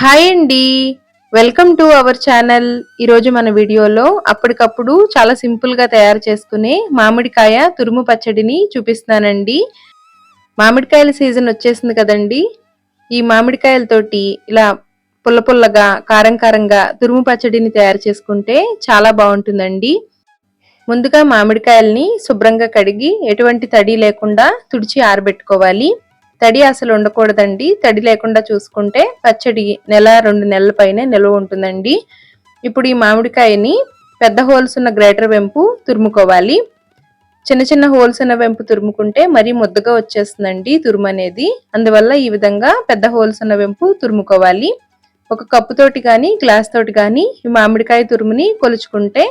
Hi అండి. Welcome to our channel. ఈరోజు మన వీడియోలో అప్పటికప్పుడు చాలా సింపుల్గా తయారు చేసుకునే మామిడికాయ తురుము పచ్చడిని చూపిస్తున్నానండి. మామిడికాయల సీజన్ వచ్చేసింది కదండి. ఈ మామిడికాయలతోటి ఇలా పుల్ల పుల్లగా కారం కారంగా తురుము పచ్చడిని తయారు చేసుకుంటే చాలా బాగుంటుందండి. ముందుగా మామిడికాయల్ని శుభ్రంగా కడిగి ఎటువంటి తడి లేకుండా తుడిచి ఆరబెట్టుకోవాలి. తడి అసలు ఉండకూడదండి. తడి లేకుండా చూసుకుంటే పచ్చడి నెల 2 నెలల పైనే నిల్వ ఉంటుందండి. ఇప్పుడు ఈ మామిడికాయని పెద్ద హోల్స్ ఉన్న గ్రేటర్ వెంపు తురుముకోవాలి. చిన్న చిన్న హోల్స్ ఉన్న వెంపు తురుముకుంటే మరీ ముద్దగా వచ్చేస్తుందండి తురుము అనేది. అందువల్ల ఈ విధంగా పెద్ద హోల్స్ ఉన్న వెంపు తురుముకోవాలి. ఒక కప్పు తోటి కానీ గ్లాస్ తోటి కానీ ఈ మామిడికాయ తురుముని కొలుచుకుంటే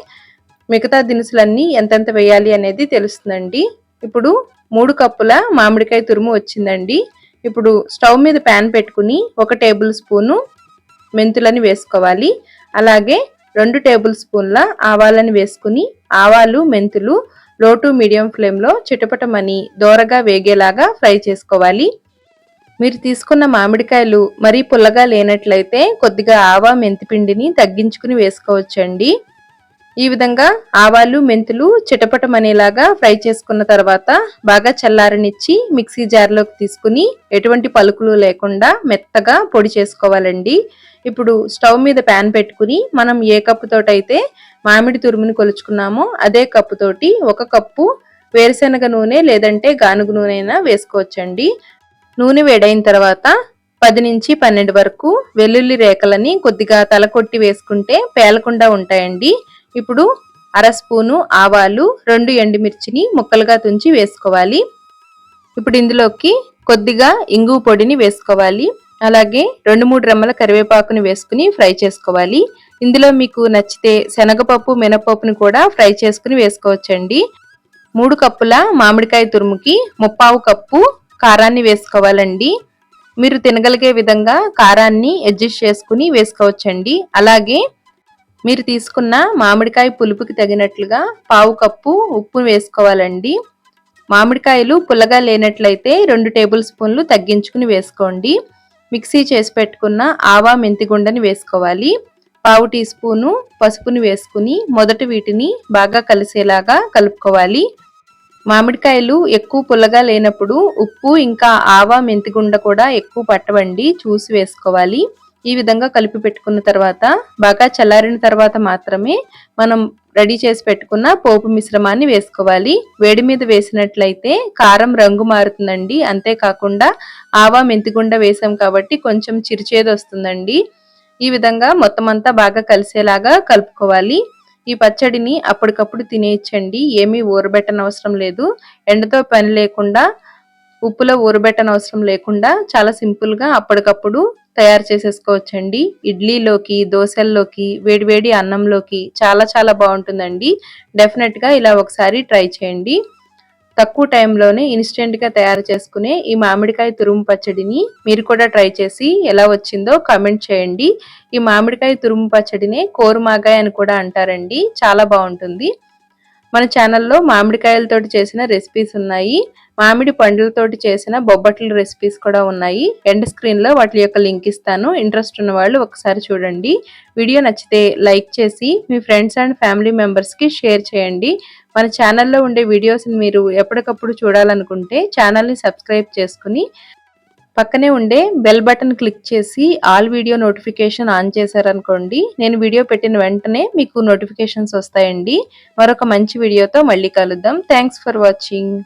మిగతా దినుసులన్నీ ఎంతెంత వేయాలి అనేది తెలుస్తుందండి. ఇప్పుడు 3 కప్పుల మామిడికాయ తురుము వచ్చిందండి. ఇప్పుడు స్టవ్ మీద ప్యాన్ పెట్టుకుని 1 టేబుల్ స్పూను మెంతులని వేసుకోవాలి. అలాగే 2 టేబుల్ స్పూన్ల ఆవాలని వేసుకుని ఆవాలు మెంతులు లో టు మీడియం ఫ్లేమ్లో చిటపటమని దోరగా వేగేలాగా ఫ్రై చేసుకోవాలి. మీరు తీసుకున్న మామిడికాయలు మరీ పుల్లగా లేనట్లయితే కొద్దిగా ఆవా మెంతి పిండిని తగ్గించుకుని వేసుకోవచ్చండి. ఈ విధంగా ఆవాలు మెంతులు చిటపటమనేలాగా ఫ్రై చేసుకున్న తర్వాత బాగా చల్లారనిచ్చి మిక్సీ జార్లోకి తీసుకుని ఎటువంటి పలుకులు లేకుండా మెత్తగా పొడి చేసుకోవాలండి. ఇప్పుడు స్టవ్ మీద ప్యాన్ పెట్టుకుని మనం ఏ కప్పు తోటైతే మామిడి తురుముని కొలుచుకున్నామో అదే కప్పు తోటి 1 కప్పు వేరుశనగ నూనె లేదంటే గానుగ నూనె అయినా వేసుకోవచ్చండి. నూనె వేడైన తర్వాత 10 నుంచి 12 వరకు వెల్లుల్లి రేకలని కొద్దిగా తలకొట్టి వేసుకుంటే పేలకుండా ఉంటాయండి. ఇప్పుడు 1/2 స్పూను ఆవాలు 2 ఎండుమిర్చిని ముక్కలుగా తుంచి వేసుకోవాలి. ఇప్పుడు ఇందులోకి కొద్దిగా ఇంగువ పొడిని వేసుకోవాలి. అలాగే 2-3 రెమ్మల కరివేపాకుని వేసుకుని ఫ్రై చేసుకోవాలి. ఇందులో మీకు నచ్చితే శనగపప్పు మినపప్పుని కూడా ఫ్రై చేసుకుని వేసుకోవచ్చండి. 3 కప్పుల మామిడికాయ తురుముకి 3/4 కప్పు కారాన్ని వేసుకోవాలండి. మీరు తినగలిగే విధంగా కారాన్ని అడ్జస్ట్ చేసుకుని వేసుకోవచ్చండి. అలాగే మీరు తీసుకున్న మామిడికాయ పులుపుకి తగినట్లుగా 1/4 కప్పు ఉప్పు వేసుకోవాలండి. మామిడికాయలు పుల్లగా లేనట్లయితే 2 టేబుల్ స్పూన్లు తగ్గించుకుని వేసుకోండి. మిక్సీ చేసి పెట్టుకున్న ఆవా మెంతి గుండని వేసుకోవాలి. 1/2 టీ స్పూను పసుపుని వేసుకుని మొదట వీటిని బాగా కలిసేలాగా కలుపుకోవాలి. మామిడికాయలు ఎక్కువ పుల్లగా లేనప్పుడు ఉప్పు ఇంకా ఆవా మెంతిగుండ కూడా ఎక్కువ పట్టవండి, చూసి వేసుకోవాలి. ఈ విధంగా కలిపి పెట్టుకున్న తర్వాత బాగా చల్లారిన తర్వాత మాత్రమే మనం రెడీ చేసి పెట్టుకున్న పోపు మిశ్రమాన్ని వేసుకోవాలి. వేడి మీద వేసినట్లయితే కారం రంగు మారుతుందండి. అంతేకాకుండా ఆవా మెంతిగుండ వేసాం కాబట్టి కొంచెం చిరుచేదు వస్తుందండి. ఈ విధంగా మొత్తం అంతా బాగా కలిసేలాగా కలుపుకోవాలి. ఈ పచ్చడిని అప్పటికప్పుడు తినేయచ్చండి. ఏమీ ఊరబెట్టనవసరం లేదు. ఎండతో పని లేకుండా ఉప్పులో ఊరబెట్టనవసరం లేకుండా చాలా సింపుల్గా అప్పటికప్పుడు తయారు చేసేసుకోవచ్చండి. ఇడ్లీలోకి దోశల్లోకి వేడివేడి అన్నంలోకి చాలా చాలా బాగుంటుందండి. డెఫినెట్గా ఇలా ఒకసారి ట్రై చేయండి. తక్కువ టైంలోనే ఇన్స్టెంట్గా తయారు చేసుకునే ఈ మామిడికాయ తురుము పచ్చడిని మీరు కూడా ట్రై చేసి ఎలా వచ్చిందో కామెంట్ చేయండి. ఈ మామిడికాయ తురుము పచ్చడిని కోరుమాగాయ అని కూడా అంటారండి. చాలా బాగుంటుంది. మన ఛానల్లో మామిడికాయలతోటి చేసిన రెసిపీస్ ఉన్నాయి. మామిడి పండ్లతోటి చేసిన బొబ్బట్ల రెసిపీస్ కూడా ఉన్నాయి. ఎండ్ స్క్రీన్లో వాటి యొక్క లింక్ ఇస్తాను. ఇంట్రెస్ట్ ఉన్న వాళ్ళు ఒకసారి చూడండి. వీడియో నచ్చితే లైక్ చేసి మీ ఫ్రెండ్స్ అండ్ ఫ్యామిలీ మెంబర్స్కి షేర్ చేయండి. మన ఛానల్లో ఉండే వీడియోస్ని మీరు ఎప్పటికప్పుడు చూడాలనుకుంటే ఛానల్ని సబ్స్క్రైబ్ చేసుకుని పక్కనే ఉండే బెల్ బటన్ క్లిక్ చేసి ఆల్ వీడియో నోటిఫికేషన్ ఆన్ చేశారనుకోండి, నేను వీడియో పెట్టిన వెంటనే మీకు నోటిఫికేషన్స్ వస్తాయండి. మరొక మంచి వీడియోతో మళ్ళీ కలుద్దాం. Thanks for watching.